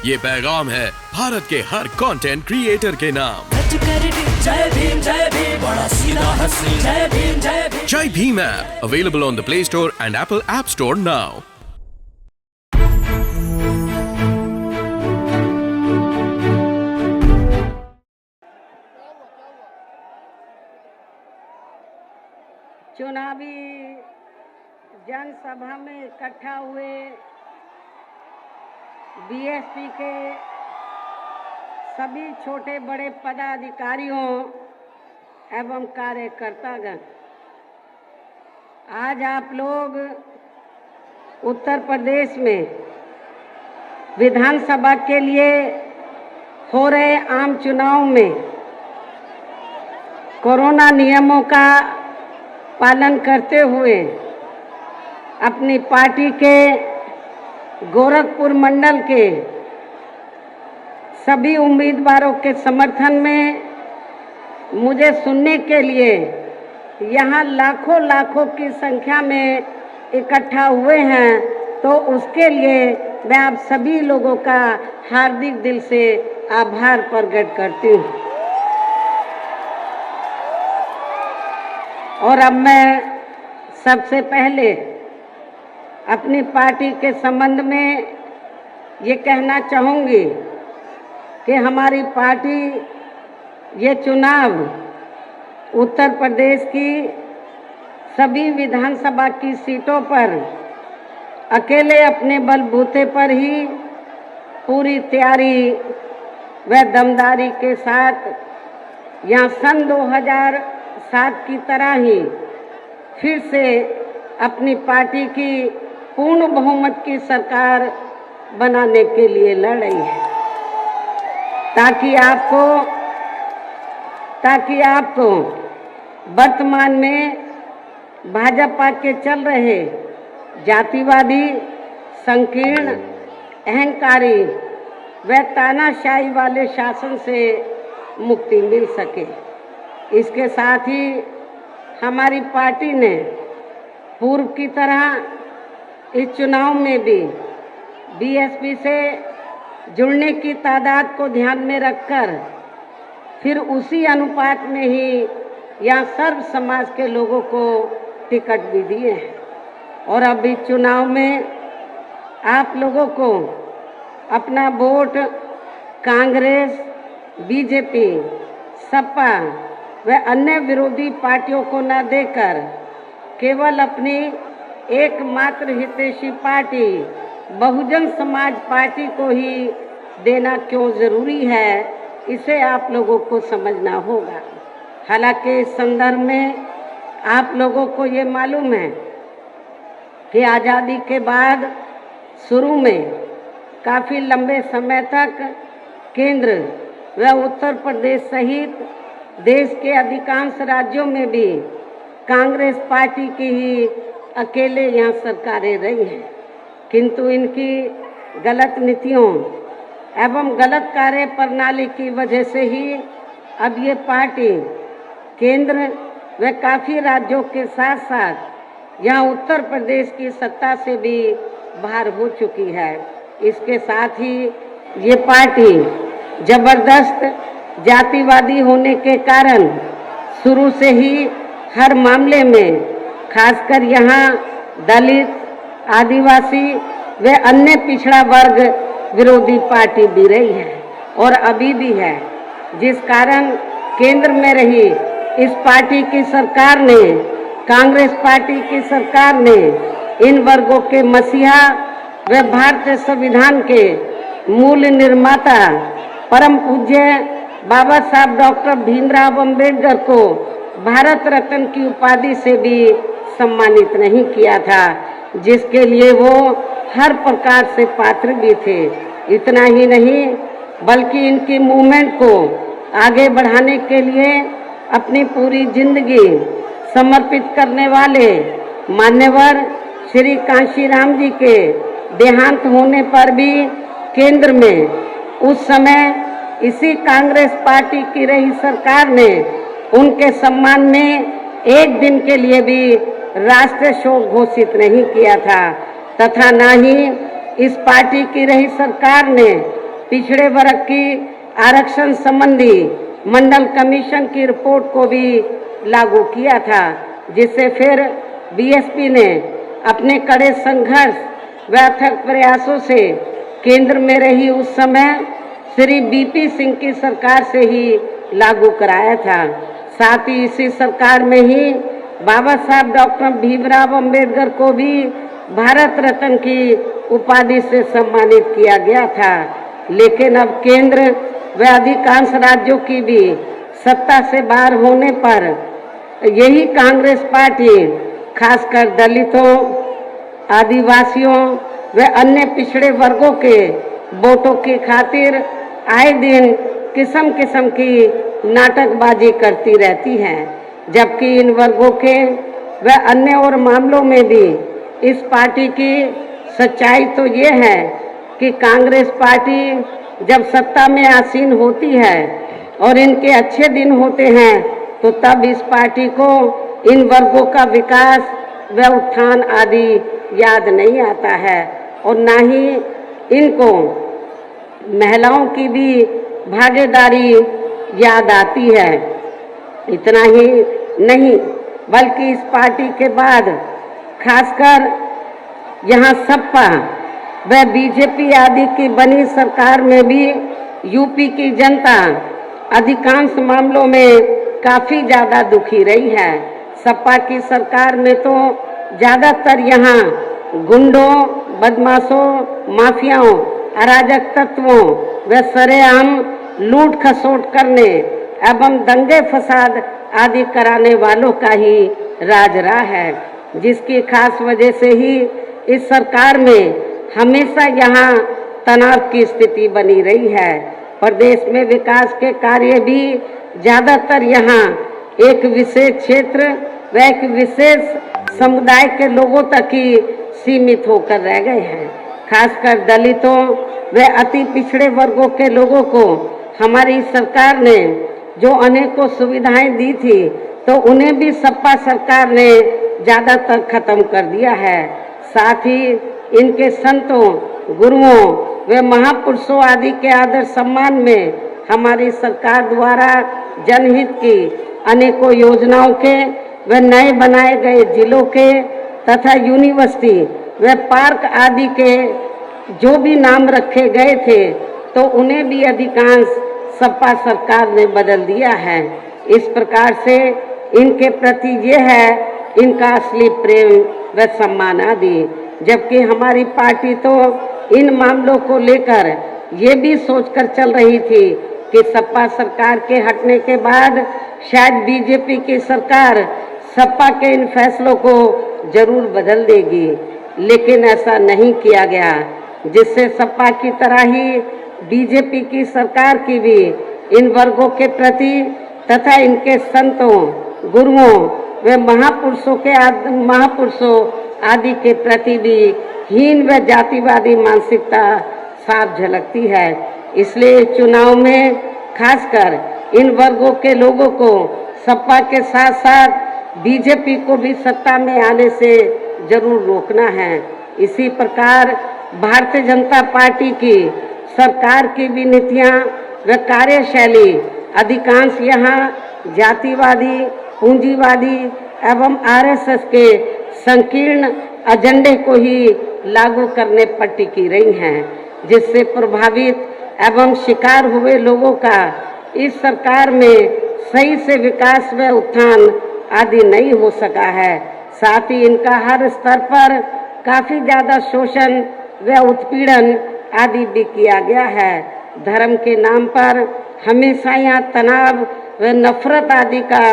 ये पैगाम है भारत के हर कंटेंट क्रिएटर के नाम। जय भीम बड़ा सीधा हंसी। जय भीम जय Bhim app available on the play store and Apple app store now. चुनावी जनसभा में इकट्ठा हुए बीएसपी के सभी छोटे बड़े पदाधिकारियों एवं कार्यकर्तागण, आज आप लोग उत्तर प्रदेश में विधानसभा के लिए हो रहे आम चुनाव में कोरोना नियमों का पालन करते हुए अपनी पार्टी के गोरखपुर मंडल के सभी उम्मीदवारों के समर्थन में मुझे सुनने के लिए यहाँ लाखों की संख्या में इकट्ठा हुए हैं, तो उसके लिए मैं आप सभी लोगों का हार्दिक दिल से आभार प्रकट करती हूँ। और अब मैं सबसे पहले अपनी पार्टी के संबंध में ये कहना चाहूँगी कि हमारी पार्टी ये चुनाव उत्तर प्रदेश की सभी विधानसभा की सीटों पर अकेले अपने बलबूते पर ही पूरी तैयारी व दमदारी के साथ यहाँ सन 2007 की तरह ही फिर से अपनी पार्टी की पूर्ण बहुमत की सरकार बनाने के लिए लड़ रही है, ताकि आपको वर्तमान में भाजपा के चल रहे जातिवादी, संकीर्ण, अहंकारी व तानाशाही वाले शासन से मुक्ति मिल सके। इसके साथ ही हमारी पार्टी ने पूर्व की तरह इस चुनाव में भी बीएसपी से जुड़ने की तादाद को ध्यान में रखकर फिर उसी अनुपात में ही यहाँ सर्व समाज के लोगों को टिकट भी दिए हैं। और अब इस चुनाव में आप लोगों को अपना वोट कांग्रेस, बीजेपी, सपा व अन्य विरोधी पार्टियों को न देकर केवल अपनी एकमात्र हितैषी पार्टी बहुजन समाज पार्टी को ही देना क्यों ज़रूरी है, इसे आप लोगों को समझना होगा। हालांकि इस संदर्भ में आप लोगों को ये मालूम है कि आज़ादी के बाद शुरू में काफ़ी लंबे समय तक केंद्र व उत्तर प्रदेश सहित देश के अधिकांश राज्यों में भी कांग्रेस पार्टी की ही अकेले यहाँ सरकारें रही हैं, किंतु इनकी गलत नीतियों एवं गलत कार्य प्रणाली की वजह से ही अब ये पार्टी केंद्र व काफ़ी राज्यों के साथ साथ यहाँ उत्तर प्रदेश की सत्ता से भी बाहर हो चुकी है। इसके साथ ही ये पार्टी जबरदस्त जातिवादी होने के कारण शुरू से ही हर मामले में खासकर यहाँ दलित, आदिवासी व अन्य पिछड़ा वर्ग विरोधी पार्टी भी रही है और अभी भी है, जिस कारण केंद्र में रही इस पार्टी की सरकार ने, कांग्रेस पार्टी की सरकार ने इन वर्गों के मसीहा व भारतीय संविधान के मूल निर्माता परम पूज्य बाबा साहब डॉक्टर भीमराव अंबेडकर को भारत रत्न की उपाधि से भी सम्मानित नहीं किया था, जिसके लिए वो हर प्रकार से पात्र भी थे। इतना ही नहीं बल्कि इनकी मूवमेंट को आगे बढ़ाने के लिए अपनी पूरी जिंदगी समर्पित करने वाले मान्यवर श्री कांशीराम जी के देहांत होने पर भी केंद्र में उस समय इसी कांग्रेस पार्टी की रही सरकार ने उनके सम्मान में एक दिन के लिए भी राष्ट्रीय शोक घोषित नहीं किया था, तथा न ही इस पार्टी की रही सरकार ने पिछड़े वर्ग की आरक्षण संबंधी मंडल कमीशन की रिपोर्ट को भी लागू किया था, जिससे फिर बीएसपी ने अपने कड़े संघर्ष व अथक प्रयासों से केंद्र में रही उस समय श्री बीपी सिंह की सरकार से ही लागू कराया था। साथ ही इसी सरकार में ही बाबा साहब डॉक्टर भीमराव अंबेडकर को भी भारत रत्न की उपाधि से सम्मानित किया गया था। लेकिन अब केंद्र व अधिकांश राज्यों की भी सत्ता से बाहर होने पर यही कांग्रेस पार्टी खासकर दलितों, आदिवासियों व अन्य पिछड़े वर्गों के वोटों की खातिर आए दिन किस्म किस्म की नाटकबाजी करती रहती है, जबकि इन वर्गों के व अन्य और मामलों में भी इस पार्टी की सच्चाई तो ये है कि कांग्रेस पार्टी जब सत्ता में आसीन होती है और इनके अच्छे दिन होते हैं तो तब इस पार्टी को इन वर्गों का विकास व उत्थान आदि याद नहीं आता है और ना ही इनको महिलाओं की भी भागीदारी याद आती है। इतना ही नहीं बल्कि इस पार्टी के बाद खासकर यहाँ सपा व बीजेपी आदि की बनी सरकार में भी यूपी की जनता अधिकांश मामलों में काफ़ी ज़्यादा दुखी रही है। सपा की सरकार में तो ज़्यादातर यहाँ गुंडों, बदमाशों, माफियाओं, अराजक तत्वों व सरेआम लूट खसोट करने एवं दंगे फसाद आदि कराने वालों का ही राज रहा है, जिसकी खास वजह से ही इस सरकार में हमेशा यहाँ तनाव की स्थिति बनी रही है। प्रदेश में विकास के कार्य भी ज़्यादातर यहाँ एक विशेष क्षेत्र व एक विशेष समुदाय के लोगों तक ही सीमित होकर रह गए हैं। खासकर दलितों व अति पिछड़े वर्गों के लोगों को हमारी सरकार ने जो अनेकों सुविधाएं दी थी तो उन्हें भी सपा सरकार ने ज़्यादातर खत्म कर दिया है। साथ ही इनके संतों, गुरुओं व महापुरुषों आदि के आदर सम्मान में हमारी सरकार द्वारा जनहित की अनेकों योजनाओं के व नए बनाए गए जिलों के तथा यूनिवर्सिटी व पार्क आदि के जो भी नाम रखे गए थे तो उन्हें भी अधिकांश सपा सरकार ने बदल दिया है। इस प्रकार से इनके प्रति ये है इनका असली प्रेम व सम्मान आदि, जबकि हमारी पार्टी तो इन मामलों को लेकर ये भी सोचकर चल रही थी कि सपा सरकार के हटने के बाद शायद बीजेपी की सरकार सपा के इन फैसलों को जरूर बदल देगी, लेकिन ऐसा नहीं किया गया, जिससे सपा की तरह ही बीजेपी की सरकार की भी इन वर्गों के प्रति तथा इनके संतों, गुरुओं व महापुरुषों आदि के प्रति भी हीन व जातिवादी मानसिकता साफ झलकती है। इसलिए चुनाव में खासकर इन वर्गों के लोगों को सपा के साथ साथ बीजेपी को भी सत्ता में आने से जरूर रोकना है। इसी प्रकार भारतीय जनता पार्टी की सरकार की भी नीतियाँ व कार्यशैली अधिकांश यहाँ जातिवादी, पूंजीवादी एवं आरएसएस के संकीर्ण एजेंडे को ही लागू करने पर टिकी रही हैं, जिससे प्रभावित एवं शिकार हुए लोगों का इस सरकार में सही से विकास व उत्थान आदि नहीं हो सका है। साथ ही इनका हर स्तर पर काफ़ी ज़्यादा शोषण व उत्पीड़न आदि भी किया गया है। धर्म के नाम पर हमेशा यहाँ तनाव व नफरत आदि का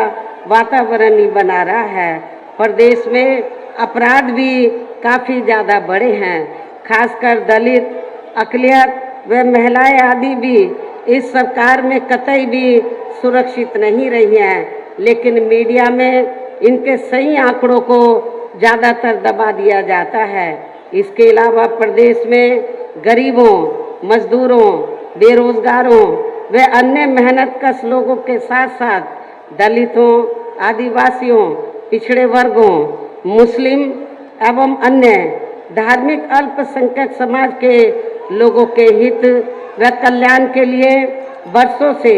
वातावरण ही बना रहा है। प्रदेश में अपराध भी काफ़ी ज़्यादा बढ़े हैं। खासकर दलित, अक़लियत व महिलाएं आदि भी इस सरकार में कतई भी सुरक्षित नहीं रही हैं, लेकिन मीडिया में इनके सही आंकड़ों को ज़्यादातर दबा दिया जाता है। इसके अलावा प्रदेश में गरीबों, मजदूरों, बेरोजगारों व अन्य मेहनतकश लोगों के साथ साथ दलितों, आदिवासियों, पिछड़े वर्गों, मुस्लिम एवं अन्य धार्मिक अल्पसंख्यक समाज के लोगों के हित व कल्याण के लिए वर्षों से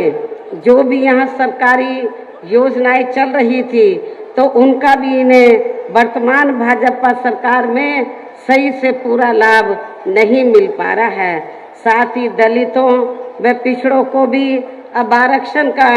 जो भी यहाँ सरकारी योजनाएं चल रही थी, तो उनका भी इन्हें वर्तमान भाजपा सरकार में सही से पूरा लाभ नहीं मिल पा रहा है। साथ ही दलितों व पिछड़ों को भी अब आरक्षण का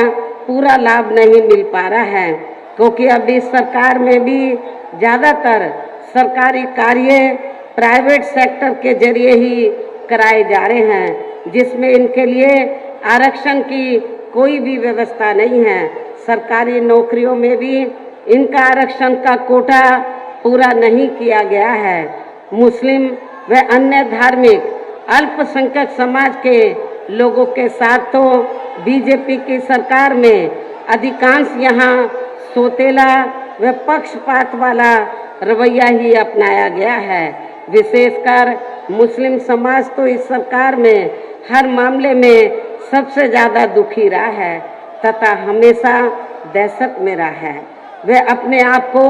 पूरा लाभ नहीं मिल पा रहा है, क्योंकि अभी सरकार में भी ज़्यादातर सरकारी कार्य प्राइवेट सेक्टर के जरिए ही कराए जा रहे हैं, जिसमें इनके लिए आरक्षण की कोई भी व्यवस्था नहीं है। सरकारी नौकरियों में भी इनका आरक्षण का कोटा पूरा नहीं किया गया है। मुस्लिम व अन्य धार्मिक अल्पसंख्यक समाज के लोगों के साथ तो बीजेपी की सरकार में अधिकांश यहाँ सोतेला व पक्षपात वाला रवैया ही अपनाया गया है। विशेषकर मुस्लिम समाज तो इस सरकार में हर मामले में सबसे ज़्यादा दुखी रहा है तथा हमेशा दहशत में रहा है। वह अपने आप को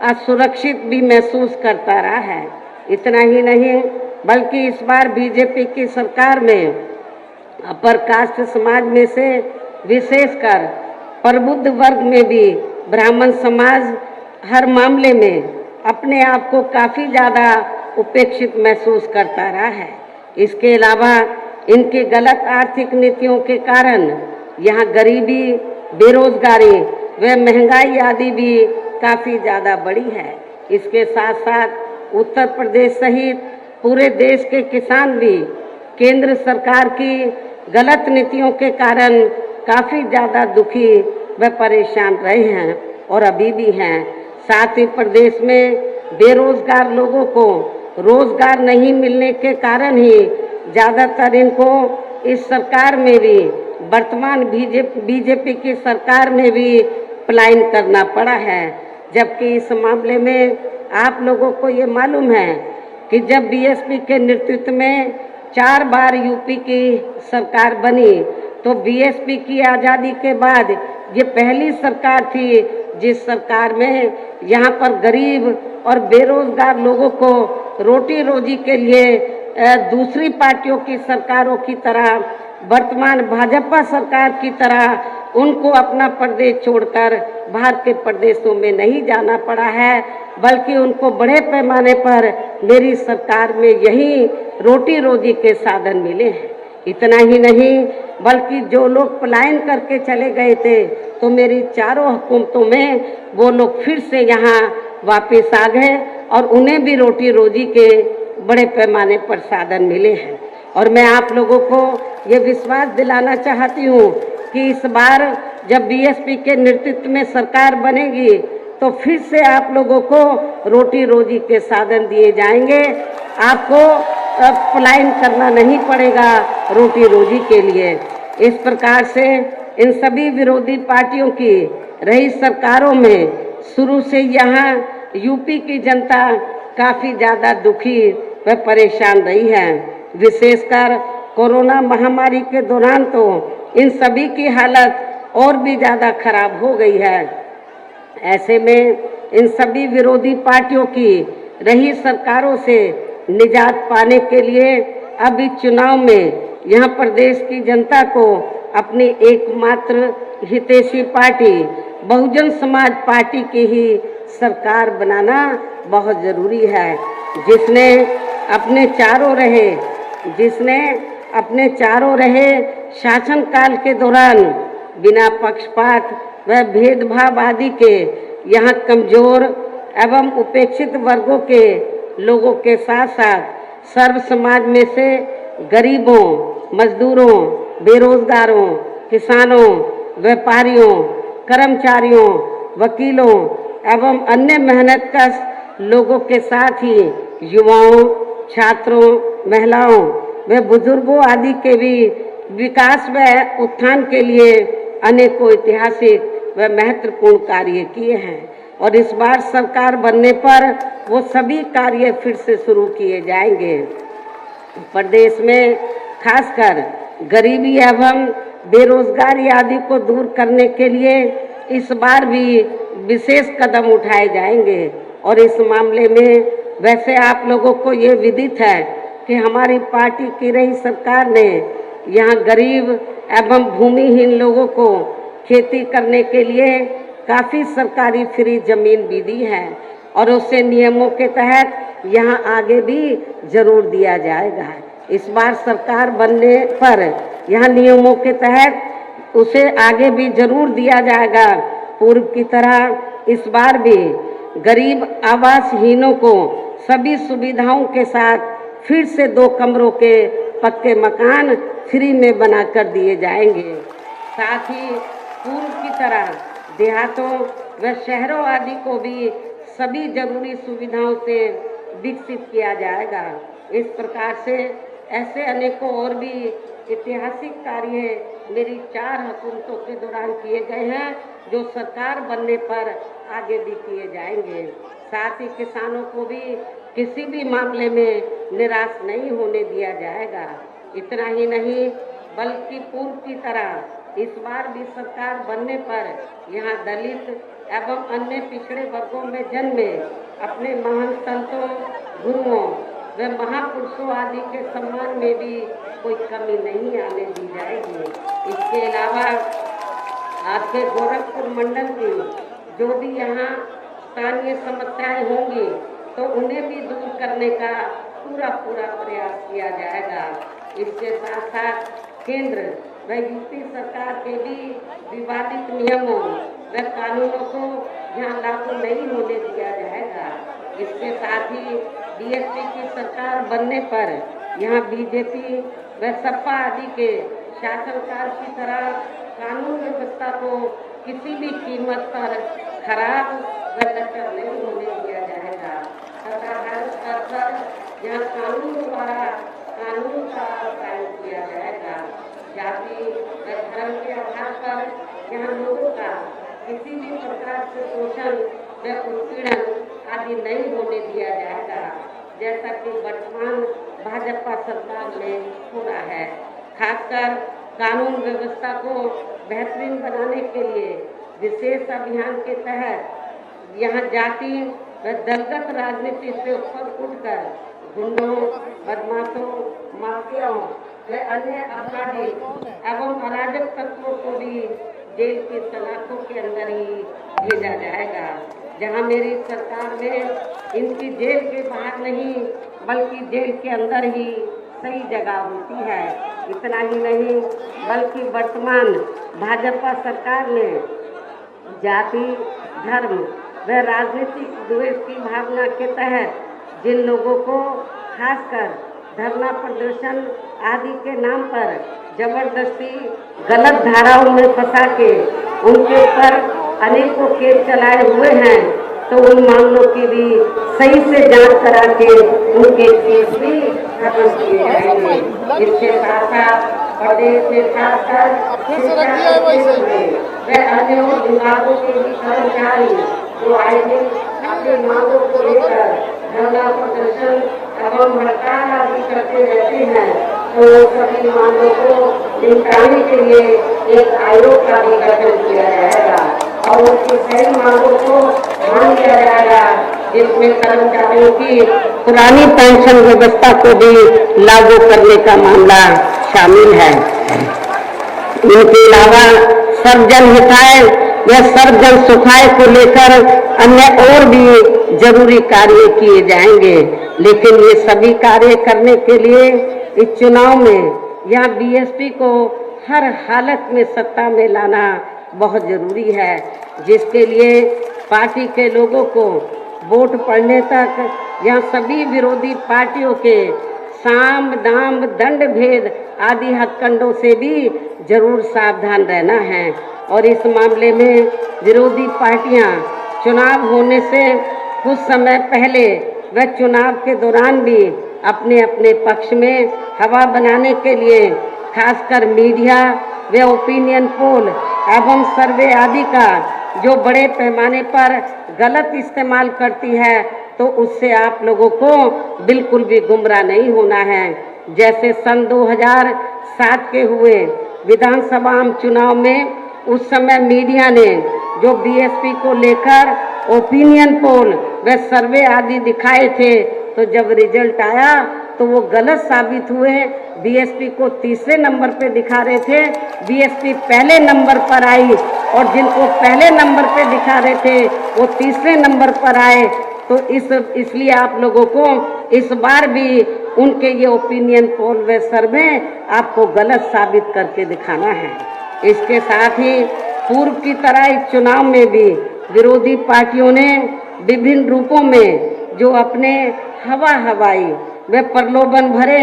असुरक्षित भी महसूस करता रहा है। इतना ही नहीं, बल्कि इस बार बीजेपी की सरकार में अपर कास्ट समाज में से विशेषकर प्रबुद्ध वर्ग में भी ब्राह्मण समाज हर मामले में अपने आप को काफ़ी ज़्यादा उपेक्षित महसूस करता रहा है। इसके अलावा इनकी गलत आर्थिक नीतियों के कारण यहाँ गरीबी, बेरोजगारी व महंगाई आदि भी काफ़ी ज़्यादा बढ़ी है। इसके साथ साथ उत्तर प्रदेश सहित पूरे देश के किसान भी केंद्र सरकार की गलत नीतियों के कारण काफ़ी ज़्यादा दुखी व परेशान रहे हैं और अभी भी हैं। साथ ही प्रदेश में बेरोजगार लोगों को रोजगार नहीं मिलने के कारण ही ज़्यादातर इनको इस सरकार में भी, वर्तमान बीजेपी की सरकार में भी पलायन करना पड़ा है। जबकि इस मामले में आप लोगों को ये मालूम है कि जब बीएसपी के नेतृत्व में 4 बार यूपी की सरकार बनी, तो बीएसपी की आज़ादी के बाद ये पहली सरकार थी जिस सरकार में यहाँ पर गरीब और बेरोजगार लोगों को रोटी रोजी के लिए दूसरी पार्टियों की सरकारों की तरह, वर्तमान भाजपा सरकार की तरह उनको अपना प्रदेश छोड़कर बाहर के प्रदेशों में नहीं जाना पड़ा है, बल्कि उनको बड़े पैमाने पर मेरी सरकार में यही रोटी रोजी के साधन मिले हैं। इतना ही नहीं, बल्कि जो लोग पलायन करके चले गए थे, तो मेरी चारों हुकूमतों में वो लोग फिर से यहाँ वापस आ गए और उन्हें भी रोटी रोजी के बड़े पैमाने पर साधन मिले हैं। और मैं आप लोगों को ये विश्वास दिलाना चाहती हूँ कि इस बार जब बीएसपी के नेतृत्व में सरकार बनेगी, तो फिर से आप लोगों को रोटी रोजी के साधन दिए जाएंगे। आपको पलायन करना नहीं पड़ेगा रोटी रोजी के लिए। इस प्रकार से इन सभी विरोधी पार्टियों की रही सरकारों में शुरू से यहाँ यूपी की जनता काफ़ी ज़्यादा दुखी व परेशान रही है। विशेषकर कोरोना महामारी के दौरान तो इन सभी की हालत और भी ज़्यादा खराब हो गई है। ऐसे में इन सभी विरोधी पार्टियों की रही सरकारों से निजात पाने के लिए अब इस चुनाव में यहाँ प्रदेश की जनता को अपनी एकमात्र हितैषी पार्टी बहुजन समाज पार्टी की ही सरकार बनाना बहुत ज़रूरी है, जिसने अपने चारों रहे शासनकाल के दौरान बिना पक्षपात व भेदभाव आदि के यहाँ कमज़ोर एवं उपेक्षित वर्गों के लोगों के साथ साथ सर्व समाज में से गरीबों, मजदूरों, बेरोजगारों, किसानों, व्यापारियों, कर्मचारियों, वकीलों एवं अन्य मेहनतकश लोगों के साथ ही युवाओं, छात्रों, महिलाओं व बुजुर्गों आदि के भी विकास व उत्थान के लिए अनेकों ऐतिहासिक व महत्वपूर्ण कार्य किए हैं। और इस बार सरकार बनने पर वो सभी कार्य फिर से शुरू किए जाएंगे। प्रदेश में खासकर गरीबी एवं बेरोजगारी आदि को दूर करने के लिए इस बार भी विशेष कदम उठाए जाएंगे। और इस मामले में वैसे आप लोगों को ये विदित है कि हमारी पार्टी की रही सरकार ने यहाँ गरीब एवं भूमिहीन लोगों को खेती करने के लिए काफ़ी सरकारी फ्री जमीन भी दी है और उसे नियमों के तहत यहाँ आगे भी जरूर दिया जाएगा। इस बार सरकार बनने पर यहाँ नियमों के तहत उसे आगे भी जरूर दिया जाएगा। पूर्व की तरह इस बार भी गरीब आवासहीनों को सभी सुविधाओं के साथ फिर से 2 कमरों के पक्के मकान फ्री में बनाकर दिए जाएंगे। साथ ही पूर्व की तरह देहातों व शहरों आदि को भी सभी जरूरी सुविधाओं से विकसित किया जाएगा। इस प्रकार से ऐसे अनेकों और भी ऐतिहासिक कार्य मेरी 4 हुकूमतों के दौरान किए गए हैं जो सरकार बनने पर आगे भी किए जाएंगे। साथ ही किसानों को भी किसी भी मामले में निराश नहीं होने दिया जाएगा। इतना ही नहीं बल्कि पूर्व की तरह इस बार भी सरकार बनने पर यहाँ दलित एवं अन्य पिछड़े वर्गों में जन्मे अपने महान संतों, गुरुओं व महापुरुषों आदि के सम्मान में भी कोई कमी नहीं आने दी जाएगी। इसके अलावा आपके गोरखपुर मंडल की जो भी यहाँ स्थानीय समस्याएं होंगी तो उन्हें भी दूर करने का पूरा प्रयास किया जाएगा। इसके साथ साथ केंद्र व यूपी सरकार के भी विवादित नियमों व कानूनों को यहाँ लागू नहीं होने दिया जाएगा। इसके साथ ही बीएसपी की सरकार बनने पर यहाँ बीजेपी व सपा आदि के शासनकाल की तरह कानून व्यवस्था को किसी भी कीमत पर खराब व लचर नहीं होने दिया जाएगा तथा हर स्तर पर यहाँ कानून द्वारा कानून का कायम किया जाएगा। जाति व धर्म के आधार पर यहाँ लोगों का किसी भी प्रकार से शोषण व उत्पीड़न आदि नहीं होने दिया जाएगा जैसा कि वर्तमान भाजपा सरकार में हो रहा है। खासकर कानून व्यवस्था को बेहतरीन बनाने के लिए विशेष अभियान के तहत यहाँ जाति व दलगत राजनीति से ऊपर उठकर गुंडों, बदमाशों, माफियाओं व अन्य अपराधी एवं अराजक तत्वों को भी जेल की सलाखों के अंदर ही भेजा जाएगा, जहां मेरी सरकार में इनकी जेल के बाहर नहीं बल्कि जेल के अंदर ही सही जगह होती है। इतना ही नहीं बल्कि वर्तमान भाजपा सरकार ने जाति, धर्म व राजनीतिक द्वेष की भावना के तहत जिन लोगों को खासकर धरना प्रदर्शन आदि के नाम पर जबरदस्ती गलत धाराओं में फंसा के उनके ऊपर अनेकों केस चलाए हुए हैं तो उन मामलों की भी सही से जांच करा के उनके केस भी खत्म किए जाएंगे। इसके साथ साथ प्रदेश में खासकर व अन्य विभागों के भी कर्मचारी जो आए दिन अपनी मांगों को लेकर धरना प्रदर्शन एवं हड़ताल आदि करते रहते हैं तो सभी मांगों को निपटाने के लिए एक आयोग का भी गठन किया जाएगा और उनकी सही मांगों को मान लिया जाएगा जिसमें कर्मचारियों की पुरानी पेंशन व्यवस्था को भी लागू करने का मामला शामिल है। इनके अलावा सर्वजन हिताय या सर्वजन सुखाय को लेकर अन्य और भी जरूरी कार्य किए जाएंगे, लेकिन ये सभी कार्य करने के लिए इस चुनाव में यहाँ बीएसपी को हर हालत में सत्ता में लाना बहुत जरूरी है, जिसके लिए पार्टी के लोगों को वोट पड़ने तक यहाँ सभी विरोधी पार्टियों के साम दाम दंड भेद आदि हथकंडों से भी जरूर सावधान रहना है और इस मामले में विरोधी पार्टियां चुनाव होने से कुछ समय पहले व चुनाव के दौरान भी अपने अपने पक्ष में हवा बनाने के लिए खासकर मीडिया व ओपिनियन पोल एवं सर्वे आदि का जो बड़े पैमाने पर गलत इस्तेमाल करती है तो उससे आप लोगों को बिल्कुल भी गुमराह नहीं होना है। जैसे सन 2007 के हुए विधानसभा चुनाव में उस समय मीडिया ने जो बीएसपी को लेकर ओपिनियन पोल व सर्वे आदि दिखाए थे तो जब रिजल्ट आया तो वो गलत साबित हुए, बीएसपी को तीसरे नंबर पे दिखा रहे थे, बीएसपी पहले नंबर पर आई, और जिनको पहले नंबर पे दिखा रहे थे वो तीसरे नंबर पर आए। तो इसलिए आप लोगों को इस बार भी उनके ये ओपिनियन पोल व सर्वे आपको गलत साबित करके दिखाना है। इसके साथ ही पूर्व की तरह इस चुनाव में भी विरोधी पार्टियों ने विभिन्न रूपों में जो अपने हवाई व प्रलोभन भरे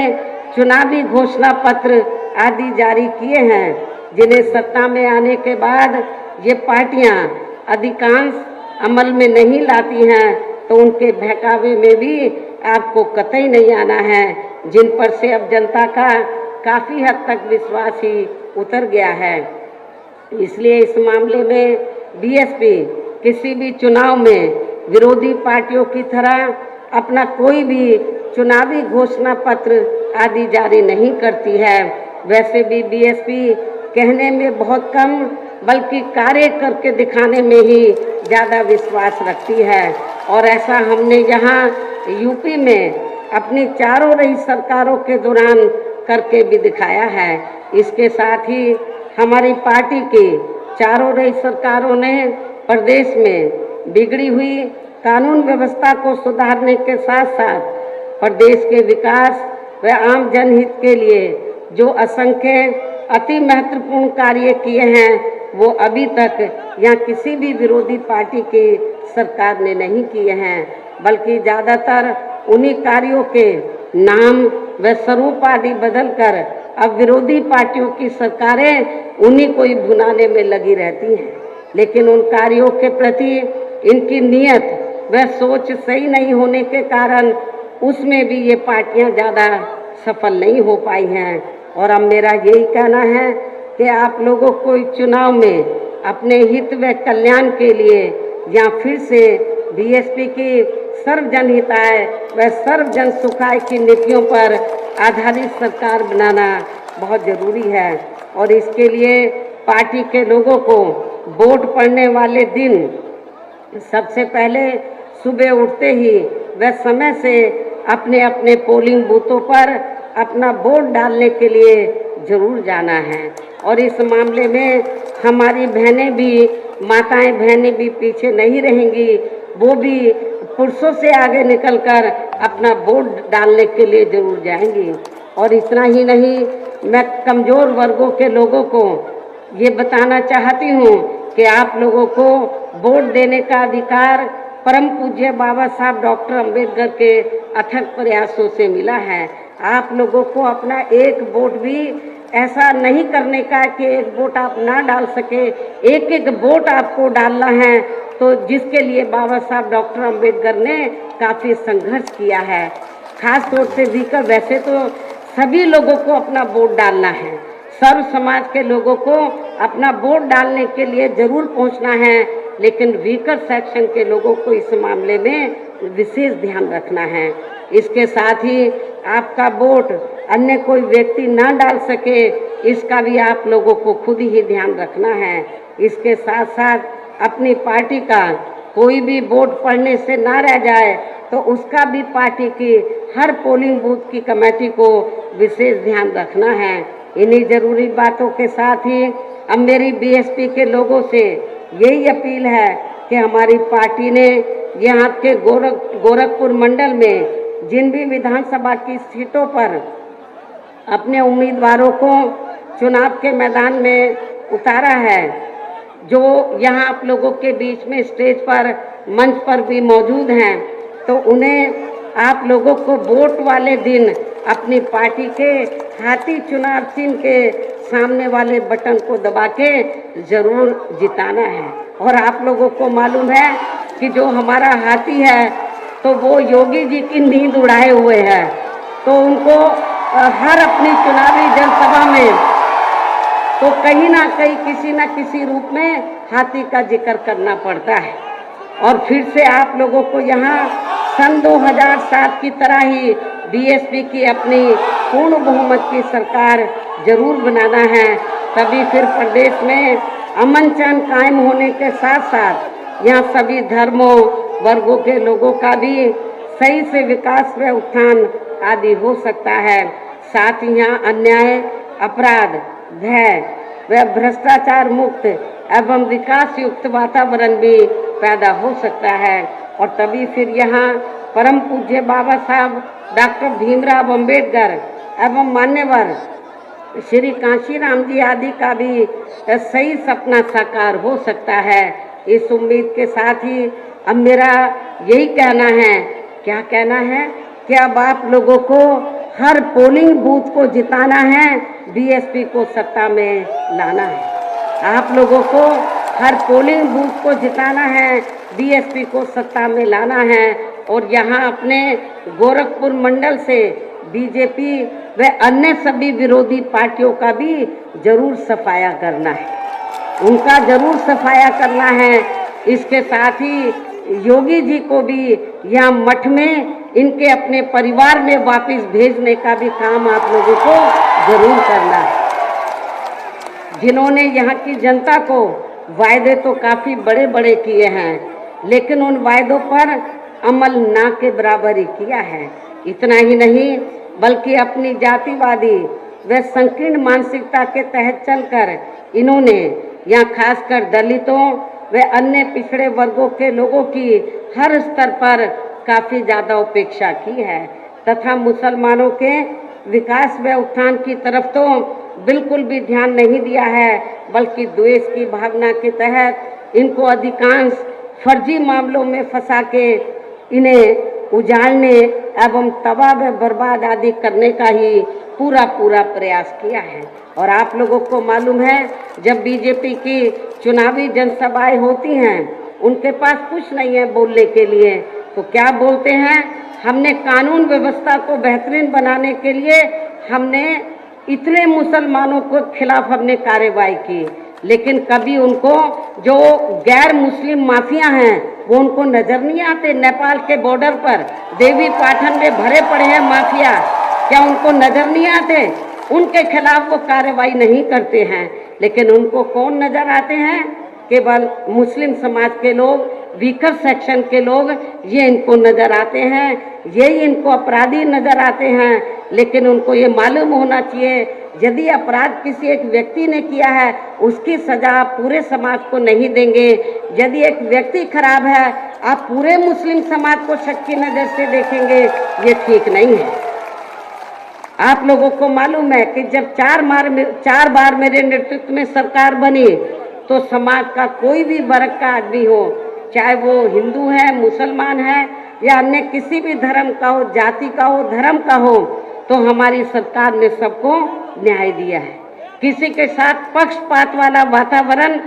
चुनावी घोषणा पत्र आदि जारी किए हैं, जिन्हें सत्ता में आने के बाद ये पार्टियां अधिकांश अमल में नहीं लाती हैं, तो उनके बहकावे में भी आपको कतई नहीं आना है, जिन पर से अब जनता का काफ़ी हद तक विश्वास ही उतर गया है। इसलिए इस मामले में बीएसपी किसी भी चुनाव में विरोधी पार्टियों की तरह अपना कोई भी चुनावी घोषणा पत्र आदि जारी नहीं करती है। वैसे भी बीएसपी कहने में बहुत कम बल्कि कार्य करके दिखाने में ही ज़्यादा विश्वास रखती है, और ऐसा हमने यहाँ यूपी में अपनी चारों रही सरकारों के दौरान करके भी दिखाया है। इसके साथ ही हमारी पार्टी की चारों रही सरकारों ने प्रदेश में बिगड़ी हुई कानून व्यवस्था को सुधारने के साथ साथ प्रदेश के विकास व आम जनहित के लिए जो असंख्य अति महत्वपूर्ण कार्य किए हैं, वो अभी तक यहाँ किसी भी विरोधी पार्टी की सरकार ने नहीं किए हैं, बल्कि ज़्यादातर उन्हीं कार्यों के नाम व स्वरूप आदि बदलकर अब विरोधी पार्टियों की सरकारें उन्हीं को ही भुनाने में लगी रहती हैं। लेकिन उन कार्यों के प्रति इनकी नीयत व सोच सही नहीं होने के कारण उसमें भी ये पार्टियां ज़्यादा सफल नहीं हो पाई हैं। और अब मेरा यही कहना है कि आप लोगों को इस चुनाव में अपने हित व कल्याण के लिए या फिर से बीएसपी की सर्वजन हिताय व सर्वजन सुखाय की नीतियों पर आधारित सरकार बनाना बहुत ज़रूरी है। और इसके लिए पार्टी के लोगों को वोट पड़ने वाले दिन सबसे पहले सुबह उठते ही व समय से अपने अपने पोलिंग बूथों पर अपना वोट डालने के लिए ज़रूर जाना है। और इस मामले में हमारी बहनें भी, माताएं बहनें भी पीछे नहीं रहेंगी, वो भी पुरुषों से आगे निकलकर अपना वोट डालने के लिए ज़रूर जाएंगी। और इतना ही नहीं, मैं कमज़ोर वर्गों के लोगों को ये बताना चाहती हूँ कि आप लोगों को वोट देने का अधिकार परम पूज्य बाबा साहब डॉक्टर अंबेडकर के अथक प्रयासों से मिला है। आप लोगों को अपना एक वोट भी ऐसा नहीं करने का कि एक वोट आप ना डाल सके, एक एक वोट आपको डालना है, तो जिसके लिए बाबा साहब डॉक्टर अंबेडकर ने काफ़ी संघर्ष किया है। खास तौर से वीकर, वैसे तो सभी लोगों को अपना वोट डालना है, सर्व समाज के लोगों को अपना वोट डालने के लिए ज़रूर पहुंचना है, लेकिन वीकर सेक्शन के लोगों को इस मामले में विशेष ध्यान रखना है। इसके साथ ही आपका वोट अन्य कोई व्यक्ति ना डाल सके, इसका भी आप लोगों को खुद ही ध्यान रखना है। इसके साथ साथ अपनी पार्टी का कोई भी वोट पड़ने से ना रह जाए, तो उसका भी पार्टी की हर पोलिंग बूथ की कमेटी को विशेष ध्यान रखना है। इन्हीं ज़रूरी बातों के साथ ही अब मेरी बीएसपी के लोगों से यही अपील है कि हमारी पार्टी ने यहाँ के गोरखपुर मंडल में जिन भी विधानसभा की सीटों पर अपने उम्मीदवारों को चुनाव के मैदान में उतारा है, जो यहाँ आप लोगों के बीच में स्टेज पर मंच पर भी मौजूद हैं, तो उन्हें आप लोगों को वोट वाले दिन अपनी पार्टी के हाथी चुनाव चिन्ह के सामने वाले बटन को दबा के ज़रूर जिताना है। और आप लोगों को मालूम है कि जो हमारा हाथी है तो वो योगी जी की नींद उड़ाए हुए है, तो उनको हर अपनी चुनावी जनसभा में तो कहीं ना कहीं किसी न किसी रूप में हाथी का जिक्र करना पड़ता है। और फिर से आप लोगों को यहाँ सन 2007 की तरह ही बीएसपी की अपनी पूर्ण बहुमत की सरकार जरूर बनाना है, तभी फिर प्रदेश में अमन चैन कायम होने के साथ साथ यहाँ सभी धर्मों वर्गों के लोगों का भी सही से विकास व उत्थान आदि हो सकता है। साथ ही यहाँ अन्याय, अपराध, भय व भ्रष्टाचार मुक्त एवं विकास युक्त वातावरण भी पैदा हो सकता है। और तभी फिर यहाँ परम पूज्य बाबा साहब डॉक्टर भीमराव अंबेडकर एवं मान्यवर श्री कांशीराम जी आदि का भी सही सपना साकार हो सकता है। इस उम्मीद के साथ ही अब मेरा यही कहना है, क्या कहना है कि अब आप लोगों को हर पोलिंग बूथ को जिताना है, बीएसपी को सत्ता में लाना है। आप लोगों को हर पोलिंग बूथ को जिताना है, बीएसपी को सत्ता में लाना है। और यहाँ अपने गोरखपुर मंडल से बीजेपी व अन्य सभी विरोधी पार्टियों का भी जरूर सफाया करना है, उनका जरूर सफाया करना है। इसके साथ ही योगी जी को भी यहाँ मठ में इनके अपने परिवार में वापस भेजने का भी काम आप लोगों को जरूर करना है। जिन्होंने यहाँ की जनता को वायदे तो काफ़ी बड़े बड़े किए हैं, लेकिन उन वायदों पर अमल ना के बराबर ही किया है। इतना ही नहीं बल्कि अपनी जातिवादी व संकीर्ण मानसिकता के तहत चलकर इन्होंने यहाँ खासकर दलितों व अन्य पिछड़े वर्गों के लोगों की हर स्तर पर काफ़ी ज़्यादा उपेक्षा की है तथा मुसलमानों के विकास व उत्थान की तरफ तो बिल्कुल भी ध्यान नहीं दिया है, बल्कि द्वेष की भावना के तहत इनको अधिकांश फर्जी मामलों में फंसा के इन्हें उजाड़ने एवं तबाह व बर्बाद आदि करने का ही पूरा प्रयास किया है। और आप लोगों को मालूम है, जब बीजेपी की चुनावी जनसभाएं होती हैं उनके पास कुछ नहीं है बोलने के लिए, तो क्या बोलते हैं, हमने कानून व्यवस्था को बेहतरीन बनाने के लिए हमने इतने मुसलमानों के खिलाफ हमने कार्रवाई की, लेकिन कभी उनको जो गैर मुस्लिम माफिया हैं वो उनको नजर नहीं आते। नेपाल के बॉर्डर पर देवी पाटन में भरे पड़े हैं माफिया, क्या उनको नजर नहीं आते? उनके खिलाफ वो कार्रवाई नहीं करते हैं, लेकिन उनको कौन नजर आते हैं? केवल मुस्लिम समाज के लोग, वीकर सेक्शन के लोग, ये इनको नजर आते हैं, यही इनको अपराधी नजर आते हैं। लेकिन उनको ये मालूम होना चाहिए, यदि अपराध किसी एक व्यक्ति ने किया है उसकी सजा आप पूरे समाज को नहीं देंगे। यदि एक व्यक्ति खराब है आप पूरे मुस्लिम समाज को शक की नज़र से देखेंगे, ये ठीक नहीं है। आप लोगों को मालूम है कि जब चार बार मेरे नेतृत्व में सरकार बनी तो समाज का कोई भी वर्ग का आदमी हो, चाहे वो हिंदू है, मुसलमान है या अन्य किसी भी धर्म का हो, जाति का हो, धर्म का हो, तो हमारी सरकार ने सबको न्याय दिया है। किसी के साथ पक्षपात वाला वातावरण,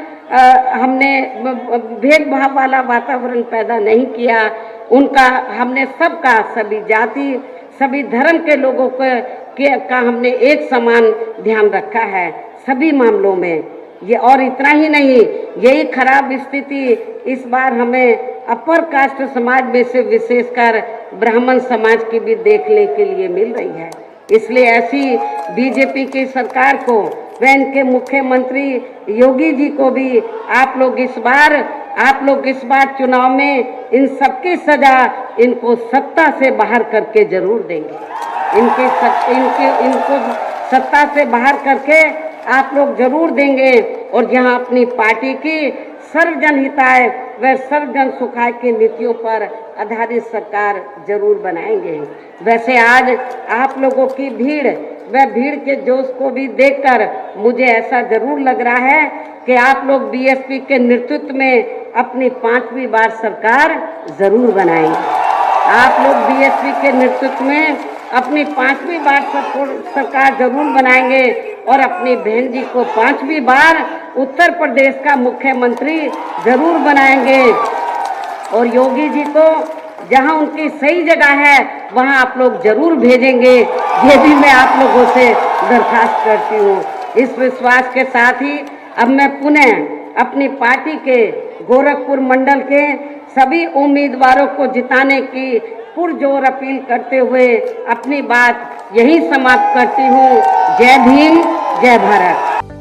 हमने भेदभाव वाला वातावरण पैदा नहीं किया। उनका हमने सबका, सभी जाति, सभी धर्म के लोगों का हमने एक समान ध्यान रखा है सभी मामलों में। ये और इतना ही नहीं, यही खराब स्थिति इस बार हमें अपर कास्ट समाज में से विशेषकर ब्राह्मण समाज की भी देखने के लिए मिल रही है। इसलिए ऐसी बीजेपी की सरकार को व इनके मुख्यमंत्री योगी जी को भी आप लोग इस बार चुनाव में इन सबकी सजा इनको सत्ता से बाहर करके जरूर देंगे। इनको सत्ता से बाहर करके आप लोग जरूर देंगे और यहाँ अपनी पार्टी की सर्वजन हिताय व सर्वजन सुखाय की नीतियों पर आधारित सरकार जरूर बनाएंगे। वैसे आज आप लोगों की भीड़ के जोश को भी देखकर मुझे ऐसा जरूर लग रहा है कि आप लोग बीएसपी के नेतृत्व में अपनी 5वीं बार सरकार जरूर बनाएंगे। आप लोग बीएसपी के नेतृत्व में अपनी 5वीं बार सरकार जरूर बनाएंगे और अपनी बहन जी को 5वीं बार उत्तर प्रदेश का मुख्यमंत्री जरूर बनाएंगे। और योगी जी को जहां उनकी सही जगह है वहां आप लोग जरूर भेजेंगे, ये भी मैं आप लोगों से दरखास्त करती हूँ। इस विश्वास के साथ ही अब मैं पुनः अपनी पार्टी के गोरखपुर मंडल के सभी उम्मीदवारों को जिताने की पुरजोर अपील करते हुए अपनी बात यहीं समाप्त करती हूँ। जय भीम, जय भारत।